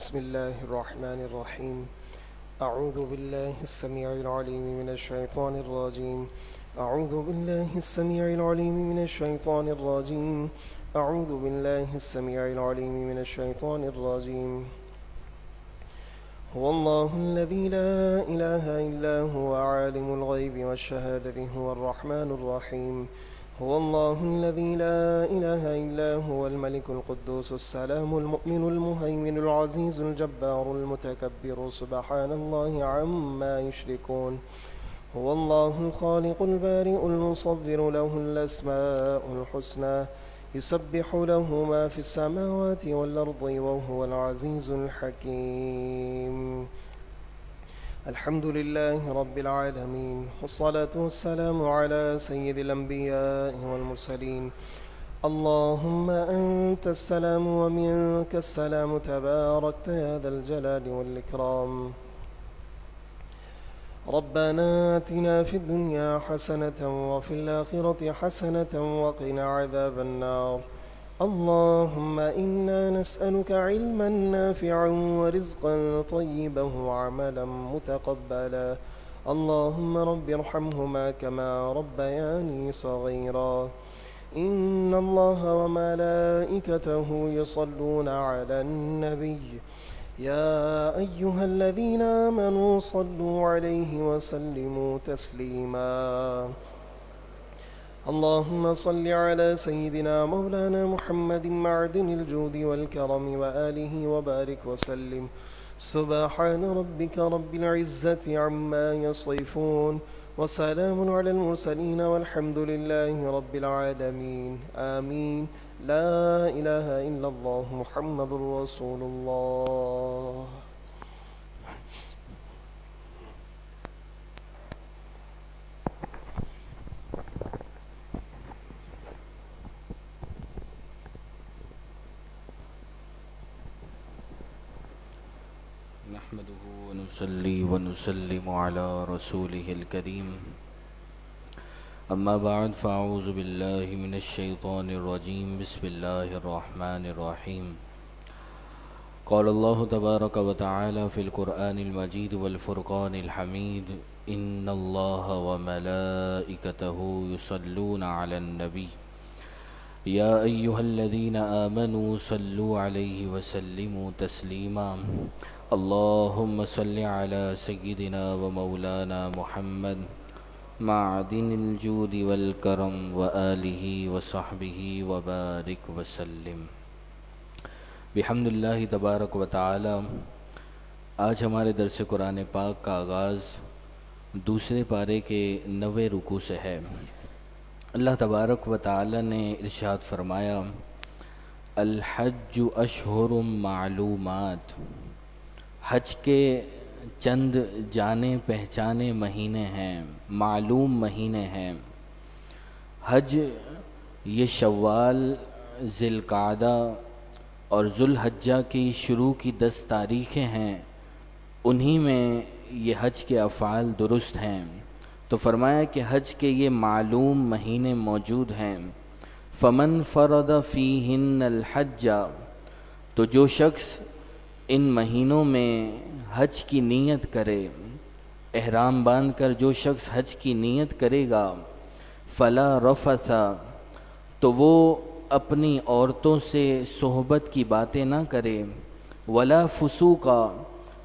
بسم الله الرحمن الرحيم. أعوذ بالله السميع العليم من الشيطان الرجيم. أعوذ بالله السميع العليم من الشيطان الرجيم. أعوذ بالله السميع العليم من الشيطان الرجيم. هو الله الذي لا إله إلا هو عالم الغيب والشهادة هو الرحمن الرحيم. هو الله الذي لا إله إلا هو الملك القدوس السلام المؤمن المهيمن العزيز الجبار المتكبر سبحان الله عما يشركون. هو الله الخالق البارئ المصور له الأسماء الحسنى يسبح له ما في السماوات والأرض وهو العزيز الحكيم. الحمد لله رب العالمين والصلاة والسلام على سيد الأنبياء والمرسلين. اللهم أنت السلام ومنك السلام تباركت يا ذا الجلال والإكرام. ربنا آتنا في الدنيا حسنة وفي الآخرة حسنة وقنا عذاب النار. اللهم إنا نسألك علما نافعا ورزقا طيبا وعملا متقبلا. اللهم رب ارحمهما كما ربياني صغيرا. إن الله وملائكته يصلون على النبي يا أيها الذين آمنوا صلوا عليه وسلموا تسليما. اللهم صل على سيدنا مولانا محمد معدن الجود والكرم وآله وبارك وسلم. سبحان ربك رب العزة عما يصفون وسلام على المرسلين والحمد لله رب العالمين. آمين. لا إله إلا الله محمد رسول الله. نحمده ونصلي ونسلم على رسوله الكريم. أما بعد فأعوذ بالله من الشيطان الرجيم. بسم الله الرحمن الرحيم. قال الله تبارك وتعالى في القرآن المجيد والفرقان الحميد: إن الله وملائكته يصلون على النبي يا أيها الذين آمنوا صلوا عليه وسلموا تسليما. اللهم صل على سيدنا ومولانا محمد معدن الجود والكرم وآله وصحبه وبارك وسلم. بحمد اللہ تبارک و تعالی. آج ہمارے درس قرآن پاک کا آغاز دوسرے پارے کے 90 رکوع سے ہے. اللہ تبارک و تعالی نے ارشاد فرمایا: الحج اشہر معلومات. حج کے چند جانے پہچانے مہینے ہیں، معلوم مہینے ہیں. حج یہ شوال، ذی القعدہ اور ذوالحجہ کی شروع کی 10 تاریخیں ہیں، انہی میں یہ حج کے افعال درست ہیں. تو فرمایا کہ حج کے یہ معلوم مہینے موجود ہیں. فمن فرض فیہن الحج، تو جو شخص ان مہینوں میں حج کی نیت کرے، احرام باندھ کر جو شخص حج کی نیت کرے گا، فلا رفث، تو وہ اپنی عورتوں سے صحبت کی باتیں نہ کرے، ولا فسوق،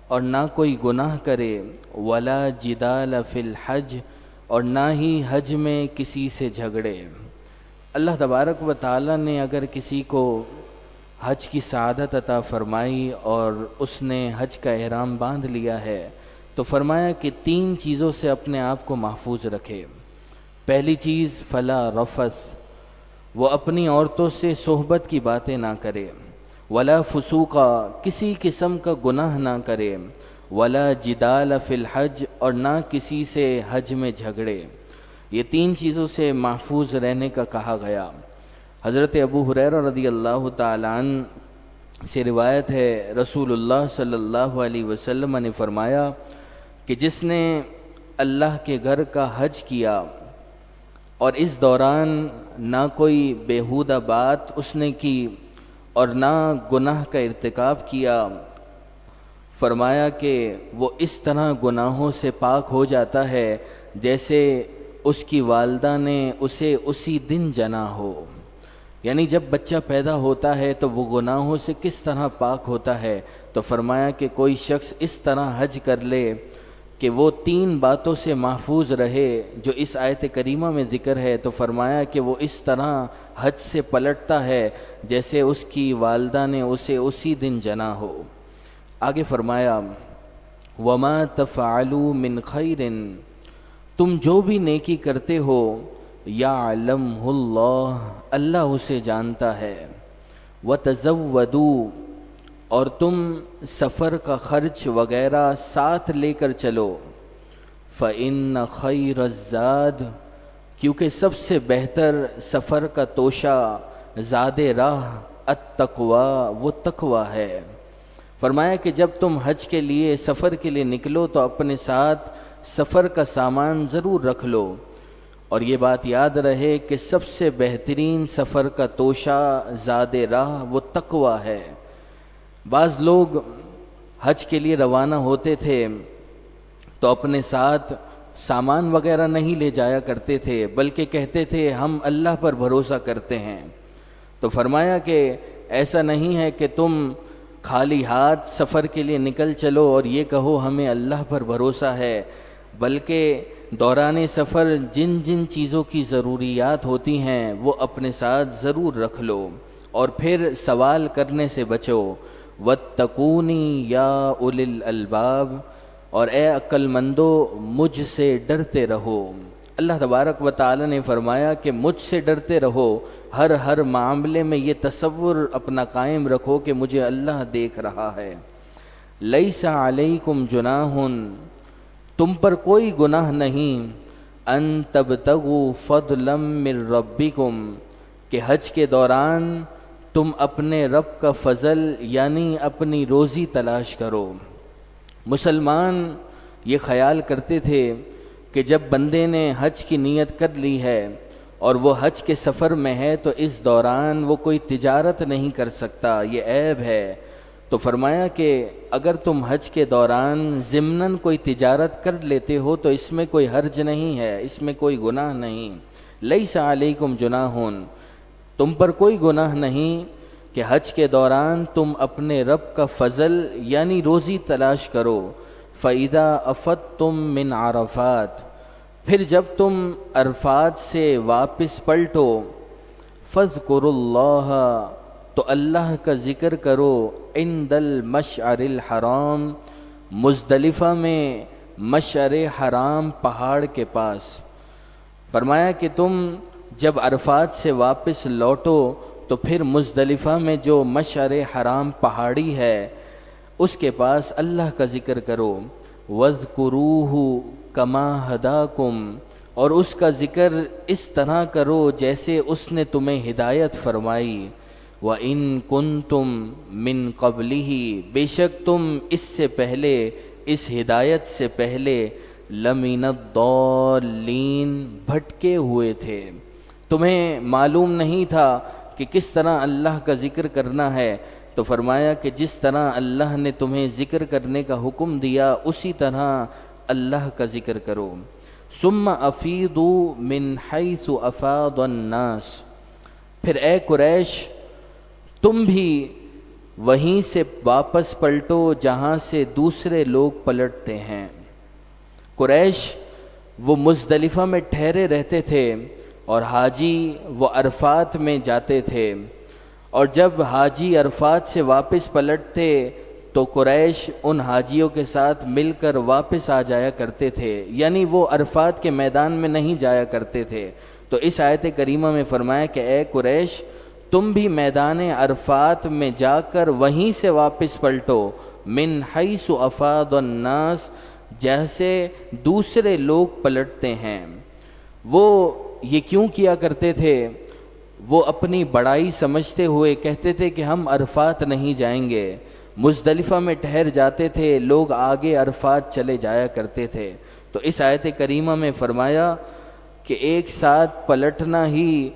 اور نہ کوئی گناہ کرے، ولا جدال فی الحج، اور نہ ہی حج میں کسی سے جھگڑے. اللہ تبارک و تعالی نے اگر کسی کو حج کی سعادت عطا فرمائی اور اس نے حج کا احرام باندھ لیا ہے تو فرمایا کہ 3 چیزوں سے اپنے آپ کو محفوظ رکھے. پہلی چیز فلا رفث، وہ اپنی عورتوں سے صحبت کی باتیں نہ کرے، ولا فسوق، کسی قسم کا گناہ نہ کرے، ولا جدال فی الحج، اور نہ کسی سے حج میں جھگڑے. یہ 3 چیزوں سے محفوظ رہنے کا کہا گیا. حضرت ابو ہریرہ رضی اللہ تعالیٰ عنہ سے روایت ہے، رسول اللہ صلی اللہ علیہ وسلم نے فرمایا کہ جس نے اللہ کے گھر کا حج کیا اور اس دوران نہ کوئی بیہودہ بات اس نے کی اور نہ گناہ کا ارتکاب کیا، فرمایا کہ وہ اس طرح گناہوں سے پاک ہو جاتا ہے جیسے اس کی والدہ نے اسے اسی دن جنا ہو۔ یعنی جب بچہ پیدا ہوتا ہے تو وہ گناہوں سے کس طرح پاک ہوتا ہے، تو فرمایا کہ کوئی شخص اس طرح حج کر لے کہ وہ 3 باتوں سے محفوظ رہے جو اس آیت کریمہ میں ذکر ہے، تو فرمایا کہ وہ اس طرح حج سے پلٹتا ہے جیسے اس کی والدہ نے اسے اسی دن جنا ہو۔ آگے فرمایا وَمَا تَفْعَلُوا مِنْ خَيْرٍ، تم جو بھی نیکی کرتے ہو یعلمہ اللہ، اللہ اسے جانتا ہے، وَتَزَوَّدُوا، اور تم سفر کا خرچ وغیرہ ساتھ لے کر چلو، فَإِنَّ خَيْرَ الزَّادِ، کیونکہ سب سے بہتر سفر کا توشہ زاد راہ التقویٰ، وہ تقویٰ ہے۔ فرمایا کہ جب تم حج کے لیے سفر کے لیے نکلو تو اپنے ساتھ سفر کا سامان ضرور رکھ لو، اور یہ بات یاد رہے کہ سب سے بہترین سفر کا توشہ زاد راہ وہ تقویٰ ہے۔ بعض لوگ حج کے لیے روانہ ہوتے تھے تو اپنے ساتھ سامان وغیرہ نہیں لے جایا کرتے تھے، بلکہ کہتے تھے ہم اللہ پر بھروسہ کرتے ہیں۔ تو فرمایا کہ ایسا نہیں ہے کہ تم خالی ہاتھ سفر کے لیے نکل چلو اور یہ کہو ہمیں اللہ پر بھروسہ ہے، بلکہ دوران سفر جن جن چیزوں کی ضروریات ہوتی ہیں وہ اپنے ساتھ ضرور رکھ لو، اور پھر سوال کرنے سے بچو۔ وَاتَّقُونِي يَا أُولِي الْأَلْبَابِ، اور اے عقل مندو مجھ سے ڈرتے رہو۔ اللہ تبارک و تعالی نے فرمایا کہ مجھ سے ڈرتے رہو، ہر معاملے میں یہ تصور اپنا قائم رکھو کہ مجھے اللہ دیکھ رہا ہے۔ لَيْسَ عَلَيْكُمْ جُنَاحٌ، تم پر کوئی گناہ نہیں، ان تبتغوا فضلا من ربکم، کہ حج کے دوران تم اپنے رب کا فضل یعنی اپنی روزی تلاش کرو۔ مسلمان یہ خیال کرتے تھے کہ جب بندے نے حج کی نیت کر لی ہے اور وہ حج کے سفر میں ہے تو اس دوران وہ کوئی تجارت نہیں کر سکتا، یہ عیب ہے۔ تو فرمایا کہ اگر تم حج کے دوران ضمناً کوئی تجارت کر لیتے ہو تو اس میں کوئی حرج نہیں ہے، اس میں کوئی گناہ نہیں۔ لیس علیکم جناح، تم پر کوئی گناہ نہیں کہ حج کے دوران تم اپنے رب کا فضل یعنی روزی تلاش کرو۔ فَإِذَا أَفَضْتُم مِّنْ عَرَفَاتٍ، پھر جب تم عرفات سے واپس پلٹو، فَاذْكُرُوا اللَّهَ، تو اللہ کا ذکر کرو، عند المشعر الحرام، مزدلفہ میں مشعر حرام پہاڑ کے پاس۔ فرمایا کہ تم جب عرفات سے واپس لوٹو تو پھر مزدلفہ میں جو مشعر حرام پہاڑی ہے اس کے پاس اللہ کا ذکر کرو۔ وَاذْكُرُوهُ كَمَا هَدَاكُمْ، اور اس کا ذکر اس طرح کرو جیسے اس نے تمہیں ہدایت فرمائی۔ وَإِن كُنتُم مِّن قَبْلِهِ، بے شک تم اس سے پہلے، اس ہدایت سے پہلے، لَمِنَ الضَّالِّينَ، بھٹکے ہوئے تھے، تمہیں معلوم نہیں تھا کہ کس طرح اللہ کا ذکر کرنا ہے۔ تو فرمایا کہ جس طرح اللہ نے تمہیں ذکر کرنے کا حکم دیا اسی طرح اللہ کا ذکر کرو۔ ثُمَّ أَفِيضُوا مِنْ حَيْثُ أَفَاضَ النَّاسُ، پھر اے قریش تم بھی وہیں سے واپس پلٹو جہاں سے دوسرے لوگ پلٹتے ہیں۔ قریش وہ مزدلفہ میں ٹھہرے رہتے تھے اور حاجی وہ عرفات میں جاتے تھے، اور جب حاجی عرفات سے واپس پلٹتے تو قریش ان حاجیوں کے ساتھ مل کر واپس آ جایا کرتے تھے، یعنی وہ عرفات کے میدان میں نہیں جایا کرتے تھے۔ تو اس آیت کریمہ میں فرمایا کہ اے قریش تم بھی میدان عرفات میں جا کر وہیں سے واپس پلٹو، من حیث افاض الناس، جیسے دوسرے لوگ پلٹتے ہیں۔ وہ یہ کیوں کیا کرتے تھے؟ وہ اپنی بڑائی سمجھتے ہوئے کہتے تھے کہ ہم عرفات نہیں جائیں گے، مزدلفہ میں ٹھہر جاتے تھے، لوگ آگے عرفات چلے جایا کرتے تھے۔ تو اس آیت کریمہ میں فرمایا کہ ایک ساتھ پلٹنا ہی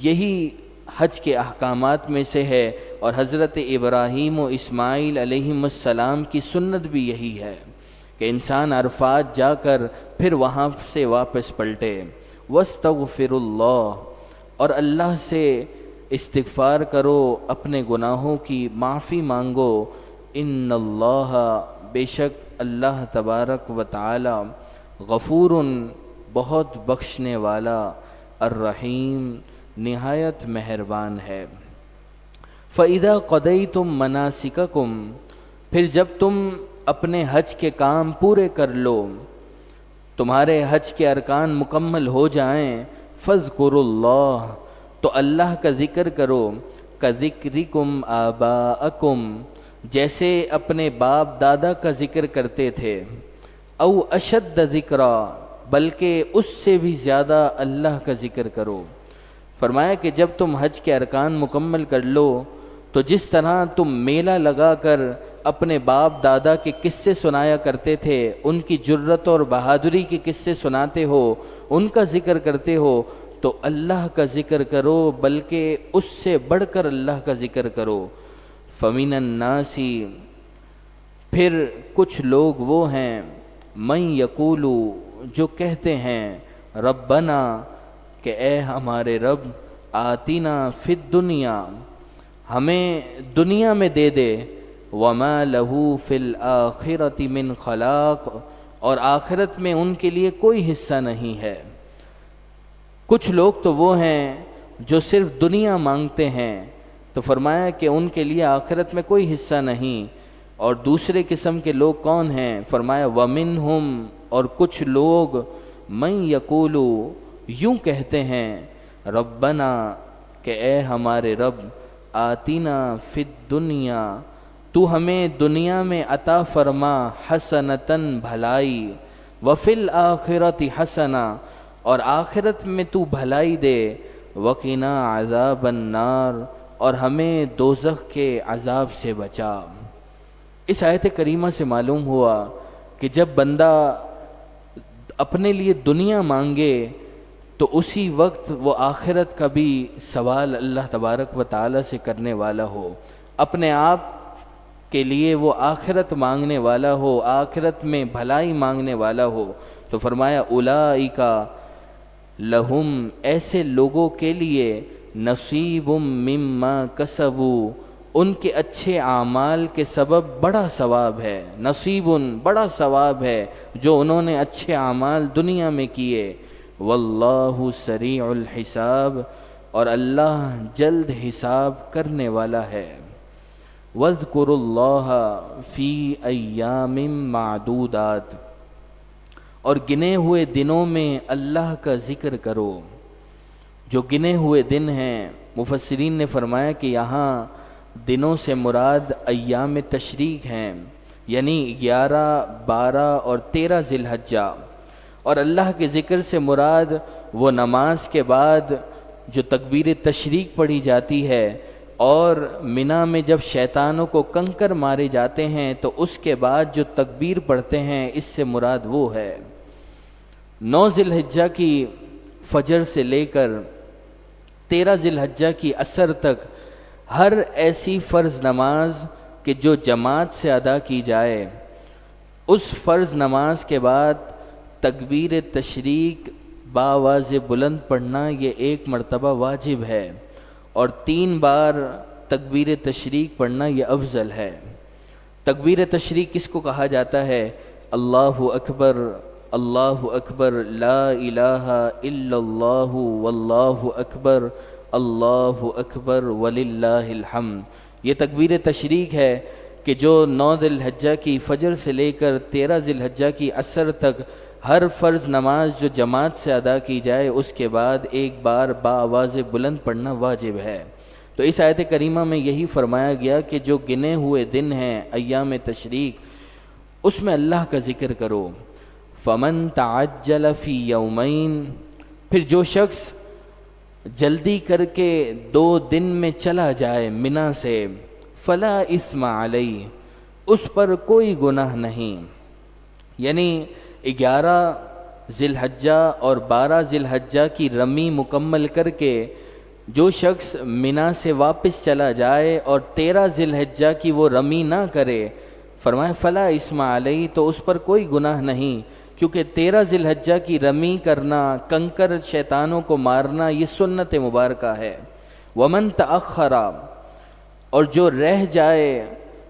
یہی حج کے احکامات میں سے ہے، اور حضرت ابراہیم و اسماعیل علیہم السلام کی سنت بھی یہی ہے کہ انسان عرفات جا کر پھر وہاں سے واپس پلٹے۔ وَاسْتَغْفِرُ اللَّهِ، اور اللہ سے استغفار کرو، اپنے گناہوں کی معافی مانگو۔ ان اللہ، بے شک اللہ تبارک و تعالی، غفور، بہت بخشنے والا، الرحیم، نہایت مہربان ہے۔ فَإِذَا قَضَيْتُم مَّنَاسِكَكُمْ، پھر جب تم اپنے حج کے کام پورے کر لو، تمہارے حج کے ارکان مکمل ہو جائیں، فَاذْكُرُوا اللَّهَ، تو اللہ کا ذکر کرو، كَذِكْرِكُمْ آبَاءَكُمْ، جیسے اپنے باپ دادا کا ذکر کرتے تھے، او اشد ذکرا، بلکہ اس سے بھی زیادہ اللہ کا ذکر کرو۔ فرمایا کہ جب تم حج کے ارکان مکمل کر لو تو جس طرح تم میلہ لگا کر اپنے باپ دادا کے قصے سنایا کرتے تھے، ان کی جرت اور بہادری کے قصے سناتے ہو، ان کا ذکر کرتے ہو، تو اللہ کا ذکر کرو، بلکہ اس سے بڑھ کر اللہ کا ذکر کرو۔ فَمِنَ النَّاسِ، پھر کچھ لوگ وہ ہیں، مَن یقول، جو کہتے ہیں، ربنا، کہ اے ہمارے رب، آتینا فی الدنیا، ہمیں دنیا میں دے دے، وما لہو فی الآخرۃ من خلاق، اور آخرت میں ان کے لیے کوئی حصہ نہیں ہے۔ کچھ لوگ تو وہ ہیں جو صرف دنیا مانگتے ہیں، تو فرمایا کہ ان کے لیے آخرت میں کوئی حصہ نہیں۔ اور دوسرے قسم کے لوگ کون ہیں؟ فرمایا وَمِنْهُمْ، اور کچھ لوگ، مَن یقول، یوں کہتے ہیں، ربنا، کہ اے ہمارے رب، آتینا فی الدنیا، تو ہمیں دنیا میں عطا فرما، حسنتاً بھلائی، وفی الآخرۃ حسنہ، اور آخرت میں تو بھلائی دے، وقنا عذاب النار، اور ہمیں دوزخ کے عذاب سے بچا۔ اس آیت کریمہ سے معلوم ہوا کہ جب بندہ اپنے لیے دنیا مانگے تو اسی وقت وہ آخرت کا بھی سوال اللہ تبارک و تعالی سے کرنے والا ہو، اپنے آپ کے لیے وہ آخرت مانگنے والا ہو، آخرت میں بھلائی مانگنے والا ہو۔ تو فرمایا اولئک لہم، ایسے لوگوں کے لیے، نصیب مما کسبوا، ان کے اچھے اعمال کے سبب بڑا ثواب ہے، نصیب، بڑا ثواب ہے جو انہوں نے اچھے اعمال دنیا میں کیے۔ واللہ سریع الحساب، اور اللہ جلد حساب کرنے والا ہے۔ واذکروا اللہ فی ایام معدودات، اور گنے ہوئے دنوں میں اللہ کا ذکر کرو۔ جو گنے ہوئے دن ہیں، مفسرین نے فرمایا کہ یہاں دنوں سے مراد ایام تشریق ہیں، یعنی 11، 12 اور 13 ذی الحجہ، اور اللہ کے ذکر سے مراد وہ نماز کے بعد جو تکبیر تشریق پڑھی جاتی ہے، اور منی میں جب شیطانوں کو کنکر مارے جاتے ہیں تو اس کے بعد جو تکبیر پڑھتے ہیں، اس سے مراد وہ ہے۔ 9 ذی الحجہ کی فجر سے لے کر 13 ذی الحجہ کی عصر تک ہر ایسی فرض نماز کہ جو جماعت سے ادا کی جائے، اس فرض نماز کے بعد تکبیر تشریق باواز بلند پڑھنا یہ ایک مرتبہ واجب ہے، اور 3 بار تکبیر تشریق پڑھنا یہ افضل ہے۔ تکبیر تشریق کس کو کہا جاتا ہے؟ اللہ اکبر، اللہ اکبر، لا الہ الا اللہ، واللہ اکبر، اللہ اکبر، وللہ الحمد۔ یہ تکبیر تشریق ہے کہ جو 9 ذی الحجہ کی فجر سے لے کر 13 ذی الحجہ کی عصر تک ہر فرض نماز جو جماعت سے ادا کی جائے، اس کے بعد ایک بار باآواز بلند پڑھنا واجب ہے۔ تو اس آیت کریمہ میں یہی فرمایا گیا کہ جو گنے ہوئے دن ہیں ایام تشریق، اس میں اللہ کا ذکر کرو۔ فمن تعجل فی یومین، پھر جو شخص جلدی کر کے 2 دن میں چلا جائے منی سے، فلا اثم علیہ، اس پر کوئی گناہ نہیں، یعنی 11 ذی الحجہ اور 12 ذی الحجہ کی رمی مکمل کر کے جو شخص منا سے واپس چلا جائے اور 13 ذی الحجہ کی وہ رمی نہ کرے، فرمایا فلا اسم علیہ، تو اس پر کوئی گناہ نہیں، کیونکہ 13 ذی الحجہ کی رمی کرنا، کنکر شیطانوں کو مارنا، یہ سنت مبارکہ ہے۔ ومن تأخر، اور جو رہ جائے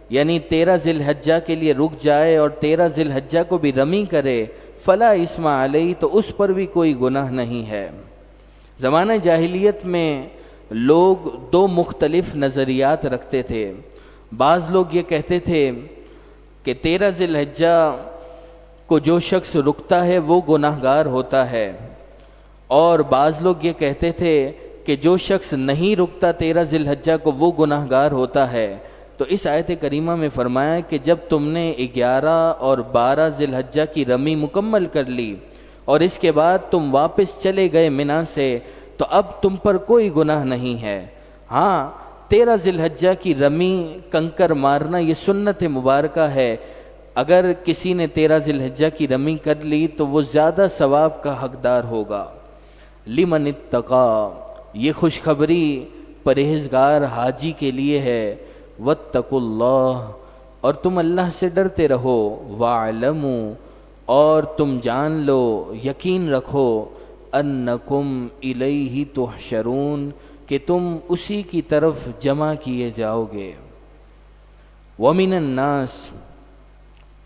یعنی 13 ذی الحجہ کے لیے رک جائے اور 13 ذی الحجہ کو بھی رمی کرے، فلا اسم علیہ، تو اس پر بھی کوئی گناہ نہیں ہے۔ زمانہ جاہلیت میں لوگ دو مختلف نظریات رکھتے تھے۔ بعض لوگ یہ کہتے تھے کہ 13 ذی الحجہ کو جو شخص رکتا ہے وہ گناہگار ہوتا ہے، اور بعض لوگ یہ کہتے تھے کہ جو شخص نہیں رکتا 13 ذی الحجہ کو وہ گناہگار ہوتا ہے۔ تو اس آیت کریمہ میں فرمایا کہ جب تم نے 11 اور 12 ذی الحجہ کی رمی مکمل کر لی اور اس کے بعد تم واپس چلے گئے منا سے، تو اب تم پر کوئی گناہ نہیں ہے۔ ہاں، 13 ذی الحجہ کی رمی کنکر مارنا یہ سنت مبارکہ ہے۔ اگر کسی نے 13 ذی الحجہ کی رمی کر لی تو وہ زیادہ ثواب کا حقدار ہوگا۔ لمن اتقا، یہ خوشخبری پرہیزگار حاجی کے لیے ہے۔ واتقوا اللہ، اور تم اللہ سے ڈرتے رہو۔ واعلموا، اور تم جان لو، یقین رکھو، انکم الیہ تحشرون، کہ تم اسی کی طرف جمع کیے جاؤ گے۔ ومن الناس،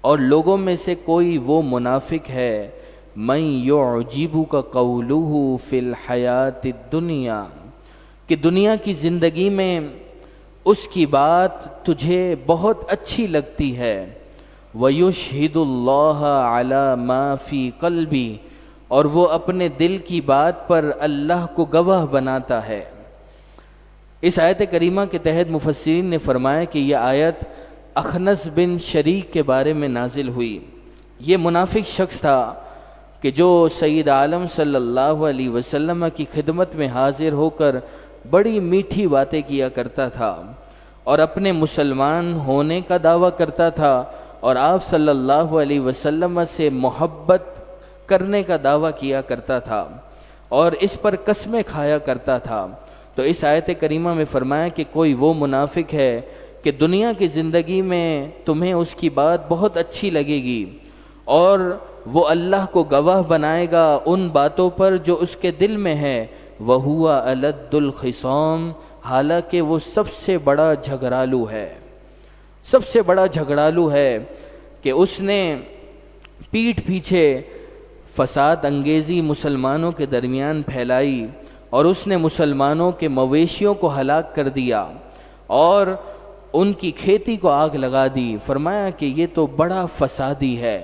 اور لوگوں میں سے کوئی وہ منافق ہے، من یعجبک قولہ فی الحیات الدنیا، کہ دنیا کی زندگی میں اس کی بات تجھے بہت اچھی لگتی ہے۔ وَيُشْهِدُ اللَّهَ عَلَى مَا فِي قَلْبِهِ، اور وہ اپنے دل کی بات پر اللہ کو گواہ بناتا ہے۔ اس آیت کریمہ کے تحت مفسرین نے فرمایا کہ یہ آیت اخنس بن شریک کے بارے میں نازل ہوئی۔ یہ منافق شخص تھا کہ جو سید عالم صلی اللہ علیہ وسلم کی خدمت میں حاضر ہو کر بڑی میٹھی باتیں کیا کرتا تھا اور اپنے مسلمان ہونے کا دعویٰ کرتا تھا اور آپ صلی اللہ علیہ وسلم سے محبت کرنے کا دعویٰ کیا کرتا تھا اور اس پر قسمیں کھایا کرتا تھا۔ تو اس آیت کریمہ میں فرمایا کہ کوئی وہ منافق ہے کہ دنیا کی زندگی میں تمہیں اس کی بات بہت اچھی لگے گی اور وہ اللہ کو گواہ بنائے گا ان باتوں پر جو اس کے دل میں ہے۔ وَهُوَ أَلَدُّ الْخِصَامِ، حالانکہ وہ سب سے بڑا جھگڑالو ہے، سب سے بڑا جھگڑالو ہے کہ اس نے پیٹھ پیچھے فساد انگیزی مسلمانوں کے درمیان پھیلائی اور اس نے مسلمانوں کے مویشیوں کو ہلاک کر دیا اور ان کی کھیتی کو آگ لگا دی۔ فرمایا کہ یہ تو بڑا فسادی ہے۔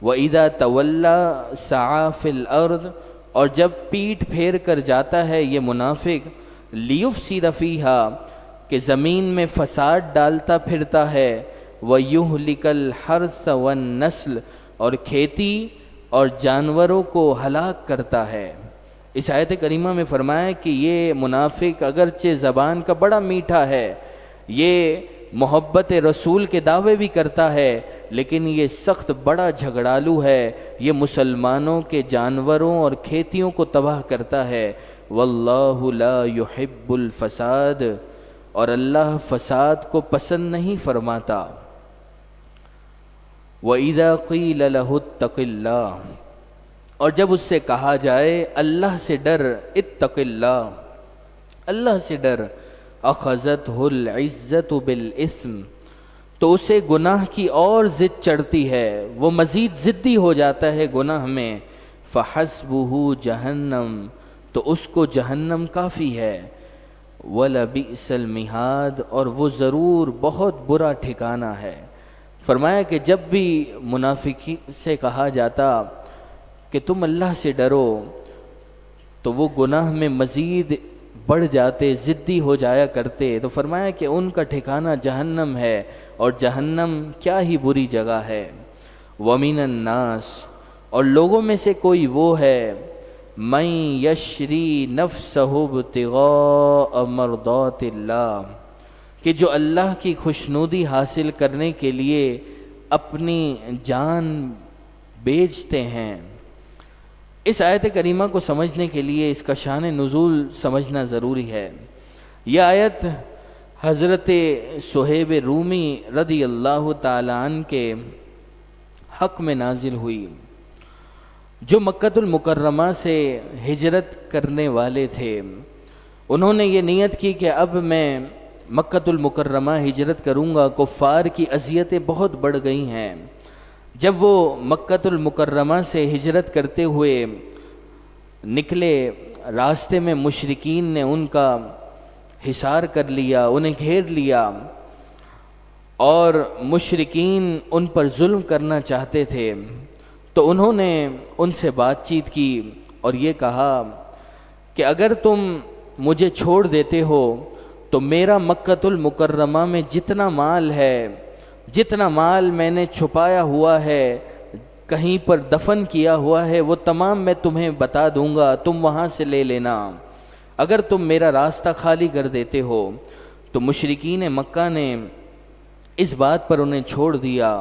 وَإِذَا تَوَلَّى سَعَى فِي الْأَرْضِ، اور جب پیٹھ پھیر کر جاتا ہے یہ منافق، لِيُفْسِدَ فِيهَا، کہ زمین میں فساد ڈالتا پھرتا ہے، وَيُهْلِكَ الْحَرْثَ وَالنَّسْلَ، اور کھیتی اور جانوروں کو ہلاک کرتا ہے۔ اس آیت کریمہ میں فرمایا کہ یہ منافق اگرچہ زبان کا بڑا میٹھا ہے، یہ محبت رسول کے دعوے بھی کرتا ہے، لیکن یہ سخت بڑا جھگڑالو ہے، یہ مسلمانوں کے جانوروں اور کھیتیوں کو تباہ کرتا ہے۔ واللہ لا يحب الفساد، اور اللہ فساد کو پسند نہیں فرماتا۔ وَإِذَا قِيلَ لَهُ اتَّقِ اللَّهِ، اور جب اس سے کہا جائے اللہ سے ڈر، اتق اللہ، اللہ سے ڈر، اخذتہ العزت بالاسم، تو اسے گناہ کی اور ضد چڑھتی ہے، وہ مزید ضدی ہو جاتا ہے گناہ میں۔ فحسبہ جہنم، تو اس کو جہنم کافی ہے۔ وَلَبِئْسَ الْمِہَادُ، اور وہ ضرور بہت برا ٹھکانہ ہے۔ فرمایا کہ جب بھی منافقی سے کہا جاتا کہ تم اللہ سے ڈرو تو وہ گناہ میں مزید بڑھ جاتے، ضدی ہو جایا کرتے، تو فرمایا کہ ان کا ٹھکانہ جہنم ہے، اور جہنم کیا ہی بری جگہ ہے۔ وَمِنَ النَّاسِ، اور لوگوں میں سے کوئی وہ ہے، مَن یشری نَفْسَهُ ابْتِغَاءَ مَرْضَاتِ اللَّهِ، کہ جو اللہ کی خوشنودی حاصل کرنے کے لیے اپنی جان بیچتے ہیں۔ اس آیت کریمہ کو سمجھنے کے لیے اس کا شان نزول سمجھنا ضروری ہے۔ یہ آیت حضرت صہیب رومی رضی اللہ تعالی عنہ کے حق میں نازل ہوئی، جو مکۃ المکرمہ سے ہجرت کرنے والے تھے۔ انہوں نے یہ نیت کی کہ اب میں مکۃ المکرمہ ہجرت کروں گا، کفار کی اذیتیں بہت بڑھ گئی ہیں۔ جب وہ مکۃ المکرمہ سے ہجرت کرتے ہوئے نکلے، راستے میں مشرکین نے ان کا حصار کر لیا، انہیں گھیر لیا، اور مشرکین ان پر ظلم کرنا چاہتے تھے۔ تو انہوں نے ان سے بات چیت کی اور یہ کہا کہ اگر تم مجھے چھوڑ دیتے ہو تو میرا مکۃ المکرمہ میں جتنا مال ہے، جتنا مال میں نے چھپایا ہوا ہے، کہیں پر دفن کیا ہوا ہے، وہ تمام میں تمہیں بتا دوں گا، تم وہاں سے لے لینا اگر تم میرا راستہ خالی کر دیتے ہو۔ تو مشرکین مکہ نے اس بات پر انہیں چھوڑ دیا۔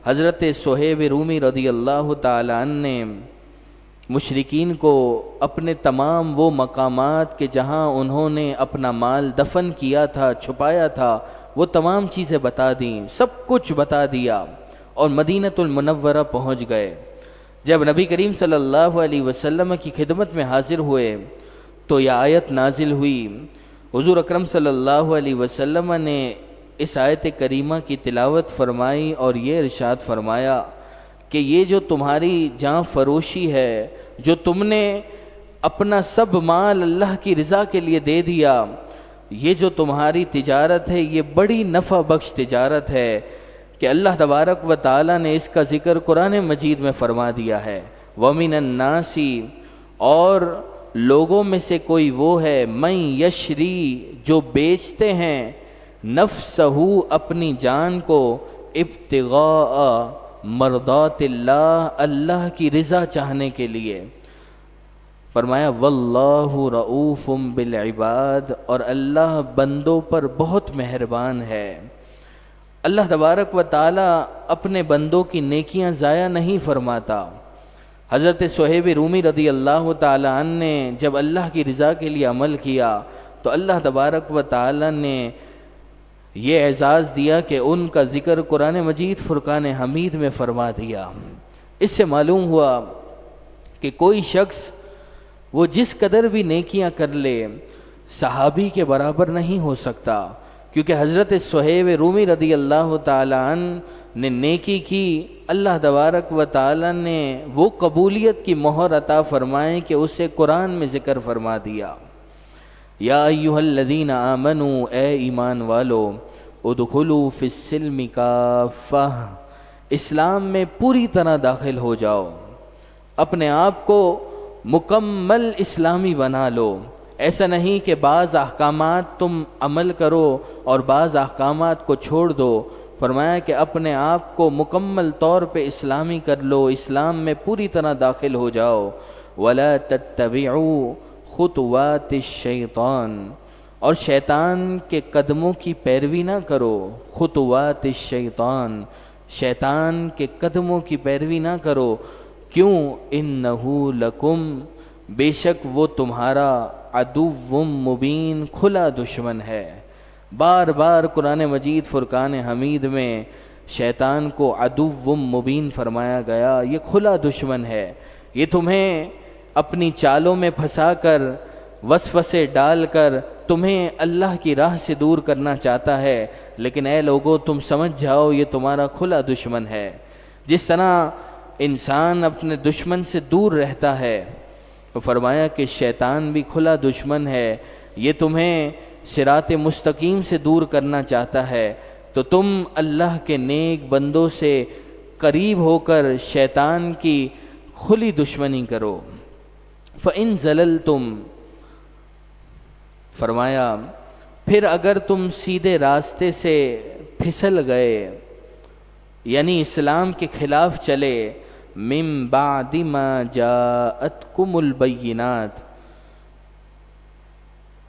حضرت صہیب رومی رضی اللہ تعالی عنہ نے مشرکین کو اپنے تمام وہ مقامات کہ جہاں انہوں نے اپنا مال دفن کیا تھا، چھپایا تھا، وہ تمام چیزیں بتا دیں، سب کچھ بتا دیا، اور مدینۃ المنورہ پہنچ گئے۔ جب نبی کریم صلی اللہ علیہ وسلم کی خدمت میں حاضر ہوئے تو یہ آیت نازل ہوئی۔ حضور اکرم صلی اللہ علیہ وسلم نے اس آیت کریمہ کی تلاوت فرمائی اور یہ ارشاد فرمایا کہ یہ جو تمہاری جاں فروشی ہے، جو تم نے اپنا سب مال اللہ کی رضا کے لیے دے دیا، یہ جو تمہاری تجارت ہے، یہ بڑی نفع بخش تجارت ہے کہ اللہ تبارک و تعالی نے اس کا ذکر قرآن مجید میں فرما دیا ہے۔ وَمِنَ النَّاسِ، اور لوگوں میں سے کوئی وہ ہے، مَن یشری، جو بیچتے ہیں، نفسہ، اپنی جان کو، ابتغاء مرضات اللہ، اللہ کی رضا چاہنے کے لیے۔ فرمایا واللہ رؤوف بالعباد، اور اللہ بندوں پر بہت مہربان ہے۔ اللہ تبارک و تعالی اپنے بندوں کی نیکیاں ضائع نہیں فرماتا۔ حضرت صہیب رومی رضی اللہ تعالی عنہ نے جب اللہ کی رضا کے لیے عمل کیا تو اللہ تبارک و تعالی نے یہ اعزاز دیا کہ ان کا ذکر قرآن مجید فرقان حمید میں فرما دیا۔ اس سے معلوم ہوا کہ کوئی شخص وہ جس قدر بھی نیکیاں کر لے، صحابی کے برابر نہیں ہو سکتا، کیونکہ حضرت صہیب رومی رضی اللہ تعالی عنہ نے نیکی کی، اللہ تبارک و تعالی نے وہ قبولیت کی مہر عطا فرمائے کہ اسے قرآن میں ذکر فرما دیا۔ یا ایھا الذین آمنوا، اے ایمان والو، ادخلوا فی السلم کافہ، اسلام میں پوری طرح داخل ہو جاؤ، اپنے آپ کو مکمل اسلامی بنا لو۔ ایسا نہیں کہ بعض احکامات تم عمل کرو اور بعض احکامات کو چھوڑ دو، فرمایا کہ اپنے آپ کو مکمل طور پہ اسلامی کر لو، اسلام میں پوری طرح داخل ہو جاؤ۔ وَلَا تَتَّبِعُوا خُطُوَاتِ الشَّيْطَانِ، اور شیطان کے قدموں کی پیروی نہ کرو۔ خطوات الشیطان، شیطان کے قدموں کی پیروی نہ کرو۔ کیوں؟ اِنَّهُ لَكُمْ، بے شک وہ تمہارا عدو مبین، کھلا دشمن ہے۔ بار بار قرآن مجید فرقان حمید میں شیطان کو عدو مبین فرمایا گیا، یہ کھلا دشمن ہے، یہ تمہیں اپنی چالوں میں پھنسا کر، وسوسے ڈال کر تمہیں اللہ کی راہ سے دور کرنا چاہتا ہے، لیکن اے لوگو تم سمجھ جاؤ یہ تمہارا کھلا دشمن ہے۔ جس طرح انسان اپنے دشمن سے دور رہتا ہے، تو فرمایا کہ شیطان بھی کھلا دشمن ہے، یہ تمہیں صراط مستقیم سے دور کرنا چاہتا ہے، تو تم اللہ کے نیک بندوں سے قریب ہو کر شیطان کی کھلی دشمنی کرو۔ فَإِن زَلَلْتُمْ، فرمایا پھر اگر تم سیدھے راستے سے پھسل گئے، یعنی اسلام کے خلاف چلے، من بعد ما جاءتکم البینات،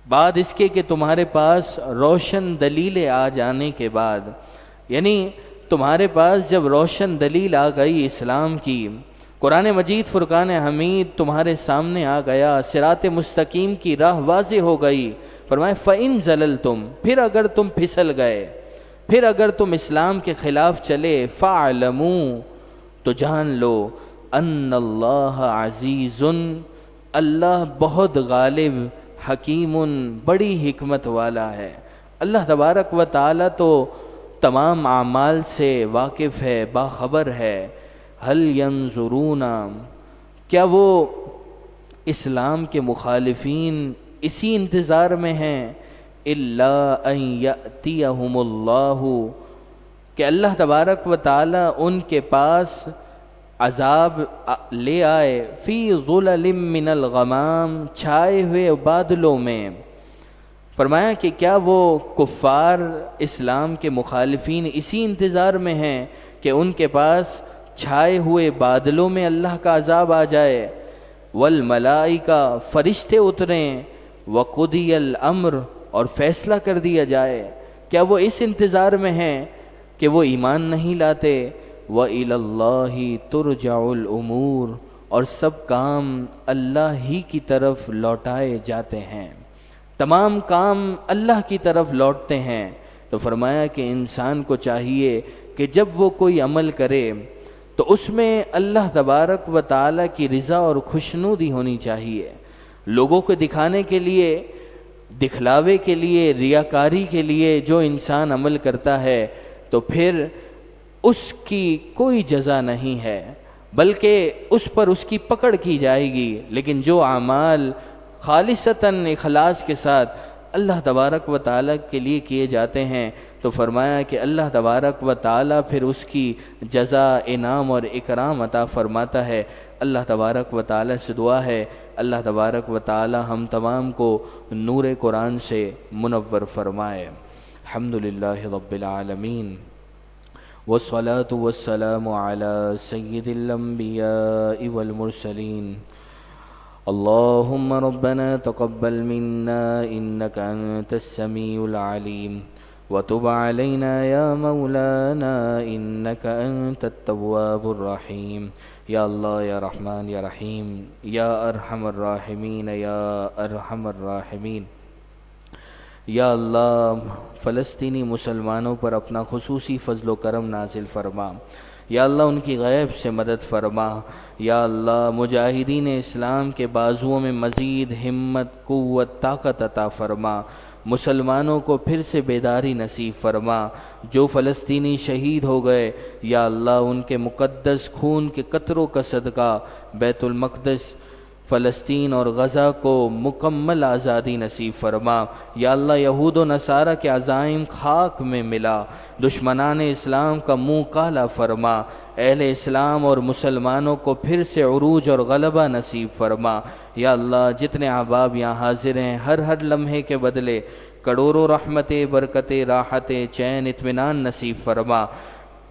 بعد اس کے کہ تمہارے پاس روشن دلیلیں آ جانے کے بعد، یعنی تمہارے پاس جب روشن دلیل آ گئی اسلام کی، قرآن مجید فرقان حمید تمہارے سامنے آ گیا، صراط مستقیم کی راہ واضح ہو گئی۔ فرمایا فَإِن زَلَلْتُمْ، پھر اگر تم پھسل گئے، پھر اگر تم اسلام کے خلاف چلے، فَاعْلَمُوا، تو جان لو، ان اللہ عزیز، اللہ بہت غالب، حکیم، بڑی حکمت والا ہے۔ اللہ تبارک و تعالی تو تمام اعمال سے واقف ہے، باخبر ہے۔ هل ينظرون، کیا وہ اسلام کے مخالفین اسی انتظار میں ہیں، الا ان یأتیہم اللہ، کہ اللہ تبارک و تعالی ان کے پاس عذاب لے آئے، فی ظلل من الغمام، چھائے ہوئے بادلوں میں۔ فرمایا کہ کیا وہ کفار اسلام کے مخالفین اسی انتظار میں ہیں کہ ان کے پاس چھائے ہوئے بادلوں میں اللہ کا عذاب آ جائے، والملائکہ، فرشتے اتریں، وقضی الامر، اور فیصلہ کر دیا جائے؟ کیا وہ اس انتظار میں ہیں کہ وہ ایمان نہیں لاتے؟ وَإِلَى اللَّهِ تُرْجَعُ الْأُمُورُ، اور سب کام اللہ ہی کی طرف لوٹائے جاتے ہیں، تمام کام اللہ کی طرف لوٹتے ہیں۔ تو فرمایا کہ انسان کو چاہیے کہ جب وہ کوئی عمل کرے تو اس میں اللہ تبارک و تعالی کی رضا اور خوشنودی ہونی چاہیے۔ لوگوں کو دکھانے کے لیے، دکھلاوے کے لیے، ریاکاری کے لیے جو انسان عمل کرتا ہے تو پھر اس کی کوئی جزا نہیں ہے، بلکہ اس پر اس کی پکڑ کی جائے گی۔ لیکن جو اعمال خالصتاً اخلاص کے ساتھ اللہ تبارک و تعالیٰ کے لیے کیے جاتے ہیں تو فرمایا کہ اللہ تبارک و تعالیٰ پھر اس کی جزا، انعام اور اکرام عطا فرماتا ہے۔ اللہ تبارک و تعالیٰ سے دعا ہے اللہ تبارک و تعالیٰ ہم تمام کو نور قرآن سے منور فرمائے۔ الحمدللہ رب العالمین، والصلاة والسلام على سید الانبیاء والمرسلین۔ اللهم ربنا تقبل منا إنك أنت السميع العليم وتب علينا يا مولانا إنك أنت التواب الرحيم۔ یا اللہ، یا رحمان، یا رحیم، یا ارحم الراحمین، یا ارحم الراحمین۔ یا اللہ، فلسطینی مسلمانوں پر اپنا خصوصی فضل و کرم نازل فرما۔ یا اللہ، ان کی غیب سے مدد فرما۔ یا اللہ، مجاہدین اسلام کے بازوؤں میں مزید ہمت، قوت، طاقت عطا فرما۔ مسلمانوں کو پھر سے بیداری نصیب فرما۔ جو فلسطینی شہید ہو گئے یا اللہ، ان کے مقدس خون کے قطروں کا صدقہ بیت المقدس، فلسطین اور غزہ کو مکمل آزادی نصیب فرما۔ یا اللہ، یہود و نصارہ کے عزائم خاک میں ملا، دشمنان اسلام کا منہ کالا فرما۔ اہل اسلام اور مسلمانوں کو پھر سے عروج اور غلبہ نصیب فرما۔ یا اللہ، جتنے احباب یہاں حاضر ہیں، ہر لمحے کے بدلے کروڑوں رحمتیں، برکتیں، راحتیں، چین، اطمینان نصیب فرما۔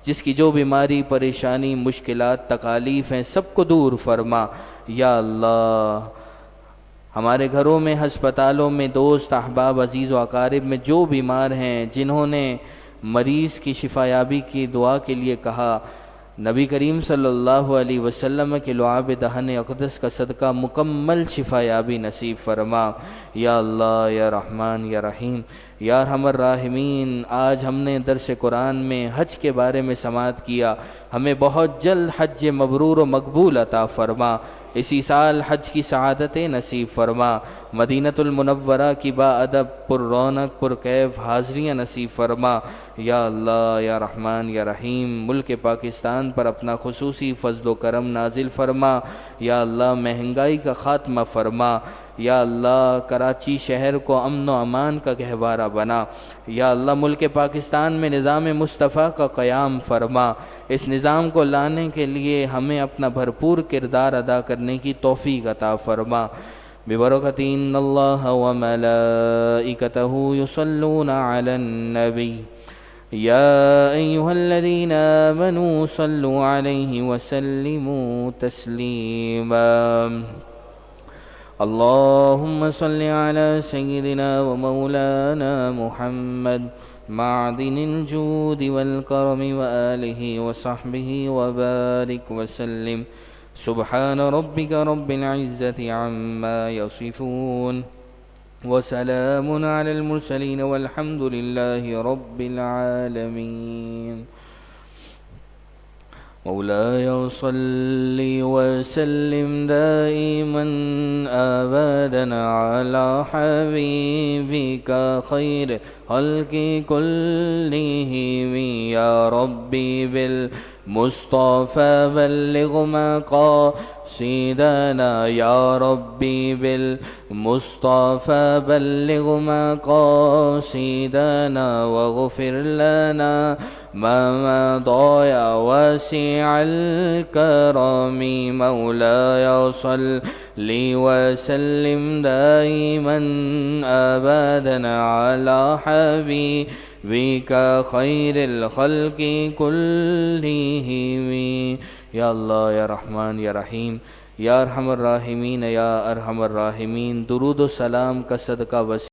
جس کی جو بیماری، پریشانی، مشکلات، تکالیف ہیں، سب کو دور فرما۔ یا اللہ، ہمارے گھروں میں، ہسپتالوں میں، دوست، احباب، عزیز و اقارب میں جو بیمار ہیں، جنہوں نے مریض کی شفا یابی کی دعا کے لیے کہا، نبی کریم صلی اللہ علیہ وسلم کے لعاب دہن اقدس کا صدقہ مکمل شفا یابی نصیب فرما۔ یا اللہ، یا رحمان، یا رحیم، یا ارحم الراحمین۔ آج ہم نے درس قرآن میں حج کے بارے میں سماعت کیا، ہمیں بہت جلد حج مبرور و مقبول عطا فرما۔ اسی سال حج کی سعادتیں نصیب فرما۔ مدینۃ المنورہ کی با ادب، پر رونق، پر کیف حاضریاں نصیب فرما۔ یا اللہ، یا رحمان، یا رحیم، ملک پاکستان پر اپنا خصوصی فضل و کرم نازل فرما۔ یا اللہ، مہنگائی کا خاتمہ فرما۔ یا اللہ، کراچی شہر کو امن و امان کا گہوارہ بنا۔ یا اللہ، ملک پاکستان میں نظام مصطفیٰ کا قیام فرما۔ اس نظام کو لانے کے لیے ہمیں اپنا بھرپور کردار ادا کرنے کی توفیق عطا فرما۔ ببرکۃ ان اللہ وملائکتہ یصلون علی النبی یا ایہا الذین آمنوا صلوا علیہ وسلموا تسلیما۔ اللهم صل على سيدنا ومولانا محمد معدن الجود والكرم وآله وصحبه وبارك وسلم سبحان ربك رب العزة عما يصفون وسلام على المرسلين والحمد لله رب العالمين. مولاي صل وسلم دائما أبدا على حبيبك خير خلق كلهم يا ربي بالمصطفى بلغ مقاصدنا يا ربي بالمصطفى بلغ مقاصدنا واغفر لنا ما مضى يا واسع الكرم. مولاي صل وسلم دائما أبدا على حبيبك خير الخلق كلهم. یا اللہ یا رحمان یا رحیم یا ارحم الراحمین یا ارحم الراحمین، درود و سلام کا صدقہ وسیع